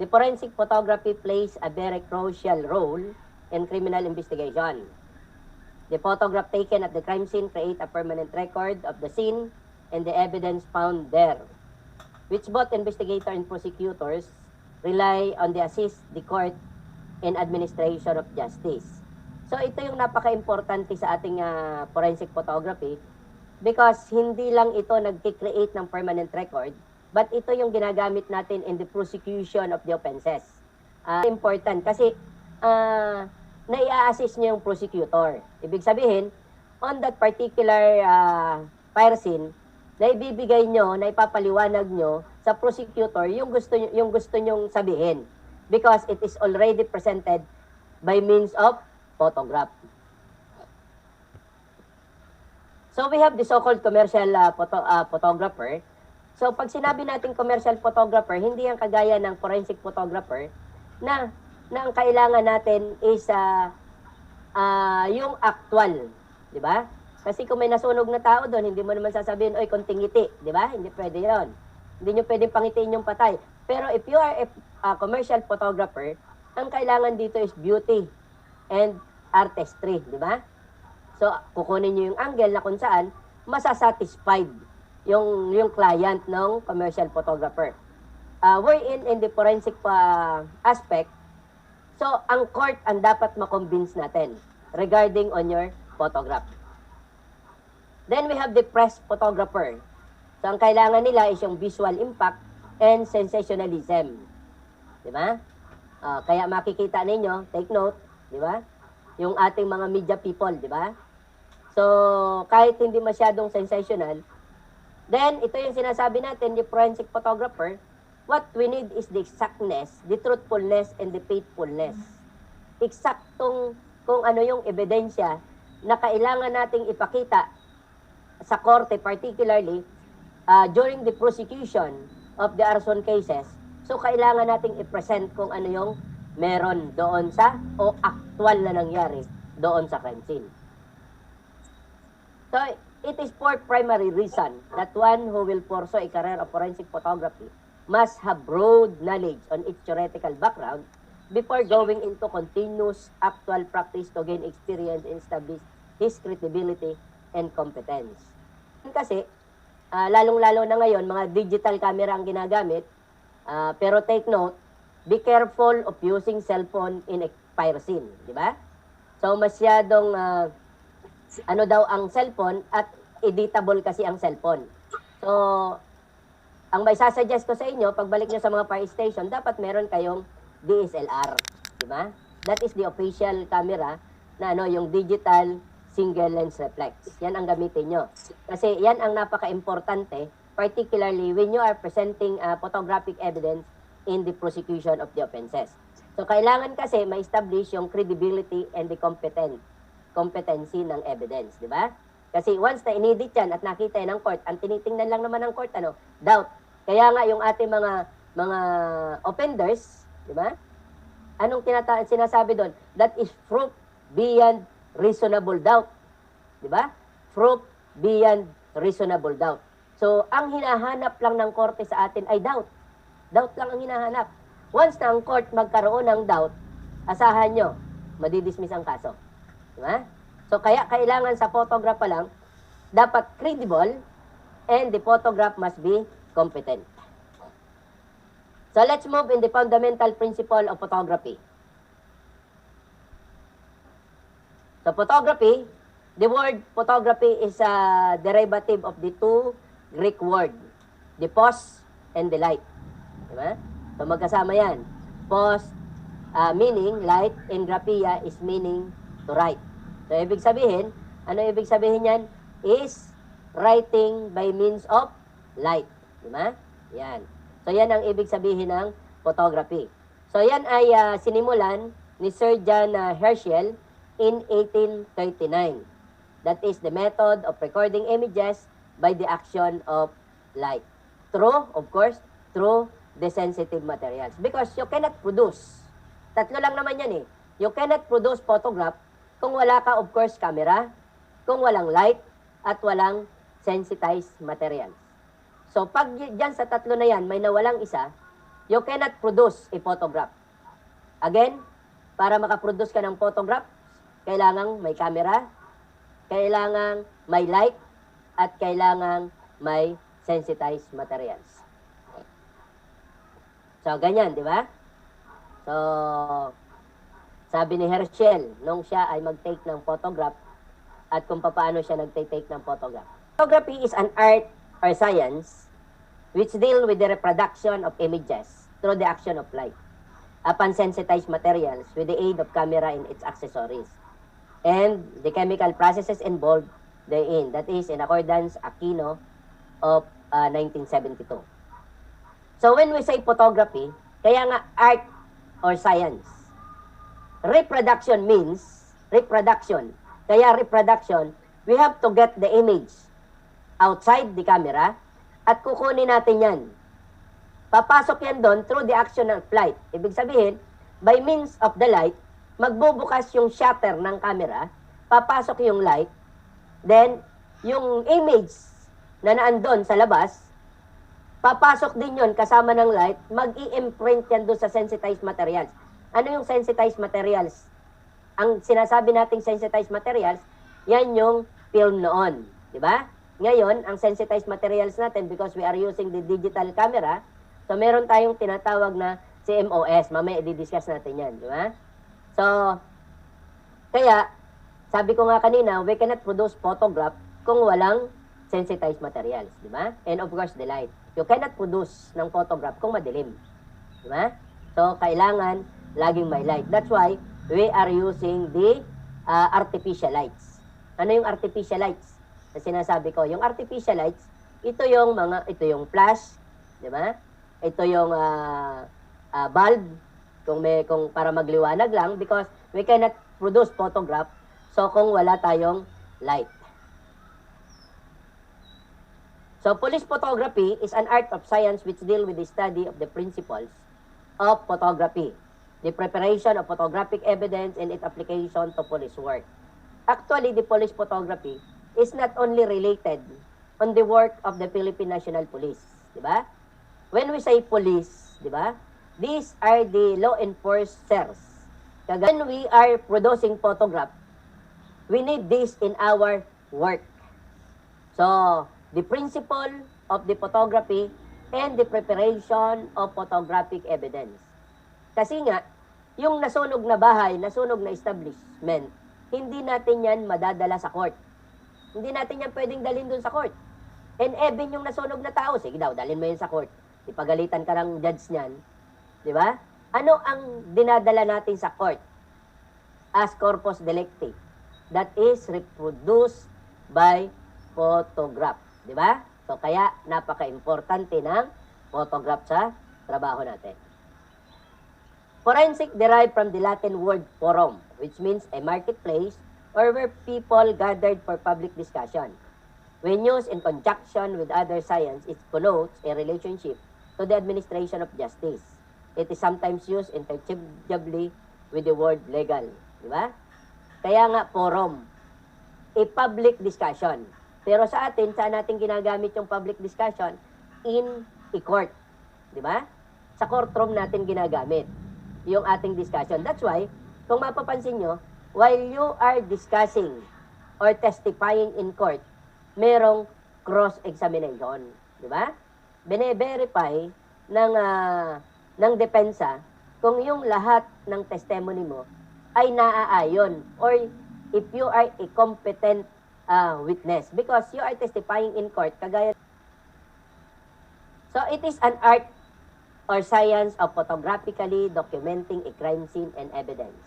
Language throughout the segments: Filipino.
the forensic photography plays a very crucial role in criminal investigation. The photograph taken at the crime scene create a permanent record of the scene and the evidence found there, which both investigator and prosecutors rely on the assist the court in administration of justice. So ito yung napaka-importante sa ating forensic photography because hindi lang ito nag-create ng permanent record, but ito yung ginagamit natin in the prosecution of the offenses. Important kasi na-i-assist niyo yung prosecutor. Ibig sabihin, on that particular fire scene, na ibibigay nyo, na ipapaliwanag nyo sa prosecutor yung gusto nyong sabihin because it is already presented by means of photograph. So we have the so-called commercial photographer. So pag sinabi natin commercial photographer, hindi yan kagaya ng forensic photographer na ang kailangan natin is yung actual, di ba? Kasi kung may nasunog na tao doon, hindi mo naman sasabihin, oy, konting ngiti, di ba? Hindi pwede yon. Hindi nyo pwedeng pangitiin yung patay. Pero if you are a commercial photographer, ang kailangan dito is beauty and artistry, di ba? So, kukunin nyo yung angle na kung saan masasatisfied yung client ng commercial photographer. Wherein in the forensic aspect, so, ang court ang dapat makonvince natin regarding on your photograph. Then we have the press photographer. So, ang kailangan nila is yung visual impact and sensationalism. Di ba? Kaya makikita ninyo, take note, di ba? Yung ating mga media people, di ba? So, kahit hindi masyadong sensational, then ito yung sinasabi natin, the forensic photographer, what we need is the exactness, the truthfulness, and the faithfulness. Eksaktong kung ano yung ebidensya na kailangan nating ipakita sa korte, particularly during the prosecution of the arson cases. So, kailangan nating i-present kung ano yung meron doon sa o actual na nangyari doon sa crime scene. So, it is for primary reason that one who will pursue a career of forensic photography must have broad knowledge on its theoretical background before going into continuous actual practice to gain experience and establish his credibility and competence. Kasi, lalong-lalo na ngayon, mga digital camera ang ginagamit, pero take note, be careful of using cellphone in a fire scene, di ba? So, masyadong, ano daw ang cellphone at editable kasi ang cellphone. So, ang may sasuggest ko sa inyo, pagbalik nyo sa mga fire station, dapat meron kayong DSLR, di ba? That is the official camera na yung digital single lens reflex. Yan ang gamitin nyo. Kasi yan ang napaka-importante, particularly when you are presenting photographic evidence in the prosecution of the offenses. So, kailangan kasi ma-establish yung credibility and the competency ng evidence, di ba? Kasi once na inedit yan at nakita yan ng court, ang tinitingnan lang naman ng court, doubt. Kaya nga yung ating mga offenders, di ba? Anong sinasabi doon? That is proof beyond reasonable doubt. Di ba? Proof beyond reasonable doubt. So, ang hinahanap lang ng korte sa atin ay doubt. Doubt lang ang hinahanap. Once na ang court magkaroon ng doubt, asahan nyo, madidismiss ang kaso. Di ba? So, kaya kailangan sa photograph pa lang, dapat credible and the photograph must be competent. So, let's move in the fundamental principle of photography. So, photography, the word photography is a derivative of the two Greek word, the pos and the light. Diba? So, magkasama yan. Pos, meaning light, and graphia is meaning to write. So, ibig sabihin, ano ibig sabihin yan? Is writing by means of light. Diba? Yan. So, yan ang ibig sabihin ng photography. So, yan ay sinimulan ni Sir John Herschel in 1839. That is the method of recording images by the action of light. Through, of course, through the sensitive materials. Because you cannot produce. Tatlo lang naman yan eh. You cannot produce photograph kung wala ka, of course, camera, kung walang light, at walang sensitized materials. So, pag dyan sa tatlo na yan, may nawalang isa, you cannot produce a photograph. Again, para makaproduce ka ng photograph, kailangan may camera, kailangan may light, at kailangan may sensitized materials. So, ganyan, di ba? So, sabi ni Herschel, nung siya ay mag-take ng photograph, at kung paano siya nag-take ng photograph. Photography is an art or science which deal with the reproduction of images through the action of light upon sensitized materials with the aid of camera and its accessories, and the chemical processes involved therein. That is in accordance Aquino of 1972. So when we say photography, kaya nga art or science, reproduction means reproduction. Kaya reproduction, we have to get the image outside the camera at kukunin natin yan. Papasok yan doon through the action of light. Ibig sabihin, by means of the light, magbubukas yung shutter ng camera, papasok yung light, then yung image na naandun sa labas, papasok din yon kasama ng light, mag-i-imprint yan doon sa sensitized materials. Ano yung sensitized materials? Ang sinasabi nating sensitized materials, yan yung film noon. Diba? Ngayon, ang sensitized materials natin, because we are using the digital camera, so meron tayong tinatawag na CMOS. Mamaya i-discuss natin yan. Diba? So, kaya, sabi ko nga kanina, we cannot produce photograph kung walang sensitized materials. Diba? And of course, the light. You cannot produce ng photograph kung madilim. Diba? So, kailangan laging may light. That's why we are using the artificial lights. Ano yung artificial lights? Na sinasabi ko, yung artificial lights, ito yung flash, di ba? Ito yung bulb, kung para magliwanag lang, because we cannot produce photograph, so kung wala tayong light. So, police photography is an art of science which deal with the study of the principles of photography, the preparation of photographic evidence, and its application to police work. Actually, the police photography is not only related on the work of the Philippine National Police, di ba? When we say police, di ba? These are the law enforcers. When we are producing photograph, we need this in our work. So, the principle of the photography and the preparation of photographic evidence. Kasi nga, yung nasunog na bahay, nasunog na establishment, hindi natin yan madadala sa court. Hindi natin yan pwedeng dalhin dun sa court. And even yung nasunog na tao, sige daw, dalhin mo yan sa court. Ipagalitan ka ng judge niyan. Di ba? Ano ang dinadala natin sa court? As corpus delicti. That is reproduced by photograph. Di ba? So, kaya napaka-importante ng photograph sa trabaho natin. Forensic derived from the Latin word forum, which means a marketplace or where people gathered for public discussion. When used in conjunction with other science, it connotes a relationship to the administration of justice. It is sometimes used interchangeably with the word legal. Di ba? Kaya nga forum, a public discussion. Pero sa atin, saan natin ginagamit yung public discussion? In a court. Di ba? Sa courtroom natin ginagamit yung ating discussion. That's why, kung mapapansin nyo, while you are discussing or testifying in court, merong cross-examination. Di ba? Bine-verify ng depensa kung yung lahat ng testimony mo ay naaayon or if you are a competent witness because you are testifying in court kagaya. So it is an art or science of photographically documenting a crime scene and evidence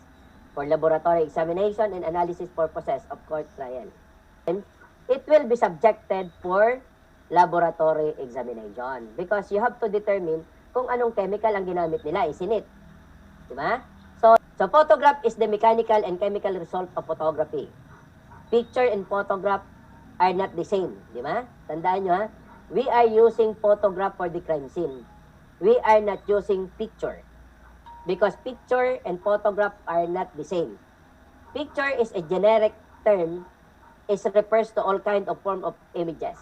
for laboratory examination and analysis purposes of court trial. And it will be subjected for laboratory examination because you have to determine kung anong chemical ang ginamit nila, isinit. Diba? So photograph is the mechanical and chemical result of photography. Picture and photograph are not the same. Diba? Tandaan nyo ha, we are using photograph for the crime scene. We are not using picture because picture and photograph are not the same. Picture is a generic term. It refers to all kind of form of images.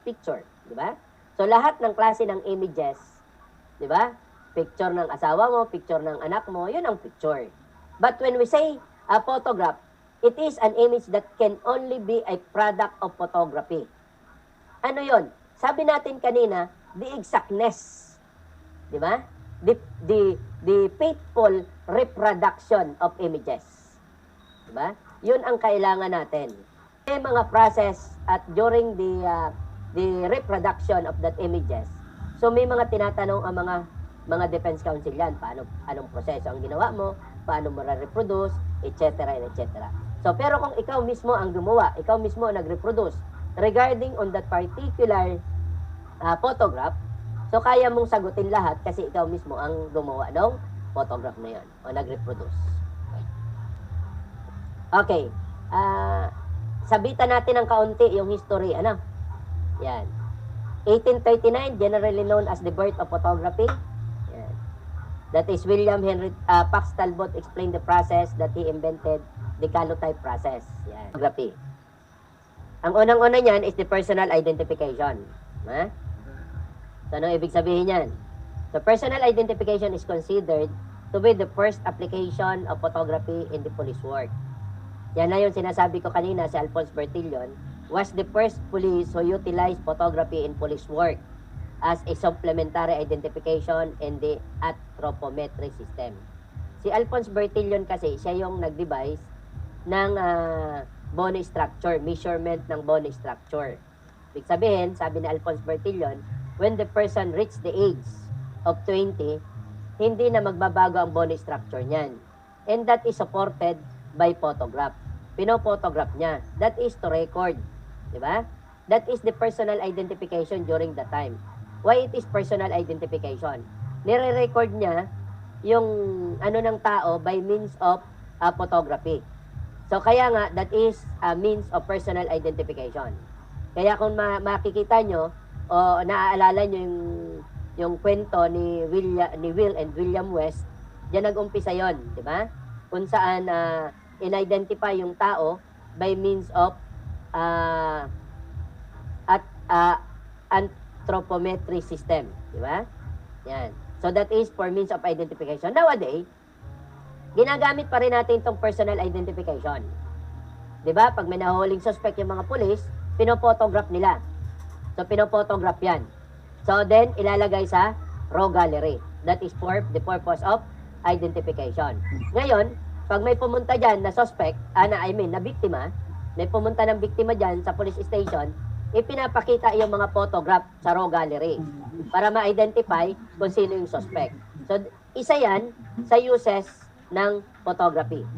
Picture, di ba? So lahat ng klase ng images Di ba? Picture ng asawa mo, picture ng anak mo, yun ang picture. But when we say a photograph, it is an image that can only be a product of photography. Ano yon? Sabi natin kanina, the exactness. Di ba? The faithful reproduction of images. Di ba? Yun ang kailangan natin. May mga process at during the reproduction of that images. So may mga tinatanong ang mga defense counsel yan, anong proseso ang ginawa mo, paano mo reproduce, etc. etc. So pero kung ikaw mismo ang gumawa, ikaw mismo ang nag-reproduce regarding on that particular photograph, so kaya mong sagutin lahat kasi ikaw mismo ang gumawa ng photograph na yan o nag-reproduce. Okay. Sabitan natin ng kaunti yung history, ano? Yan. 1839, generally known as the birth of photography. Yan. That is William Henry Pax Talbot explained the process that he invented, the calotype process. Yan. Photography. Ang unang-una niyan is the personal identification. Ha? So, anong ibig sabihin niyan? So, personal identification is considered to be the first application of photography in the police work. Yan na yung sinasabi ko kanina, si Alphonse Bertillon was the first police who utilized photography in police work as a supplementary identification in the anthropometry system. Si Alphonse Bertillon kasi, siya yung nag-devise ng bone structure, measurement ng bone structure. Ibig sabihin, sabi ni Alphonse Bertillon, when the person reached the age of 20, hindi na magbabago ang bone structure niyan. And that is supported by photograph. Pino-photograph niya. That is to record. Diba? That is the personal identification during the time. Why it is personal identification? Nire-record niya yung ano ng tao by means of photography. So kaya nga, that is a means of personal identification. Kaya kung makikita nyo, o naaalala nyo yung kwento ni Will and William West, diyan nag-umpisa yon, di ba? Kung saan in-identify yung tao by means of anthropometry system, di ba? Yan. So that is for means of identification. Nowadays, ginagamit pa rin natin itong personal identification. Di ba? Pag may nahuhuling suspect yung mga pulis, pinophotograph nila. So pinophotograph yan. So then, ilalagay sa raw gallery. That is for the purpose of identification. Ngayon, pag may pumunta dyan na suspect, na biktima, may pumunta ng biktima dyan sa police station, ipinapakita yung mga photograph sa raw gallery para ma-identify kung sino yung suspect. So, isa yan sa uses ng photography.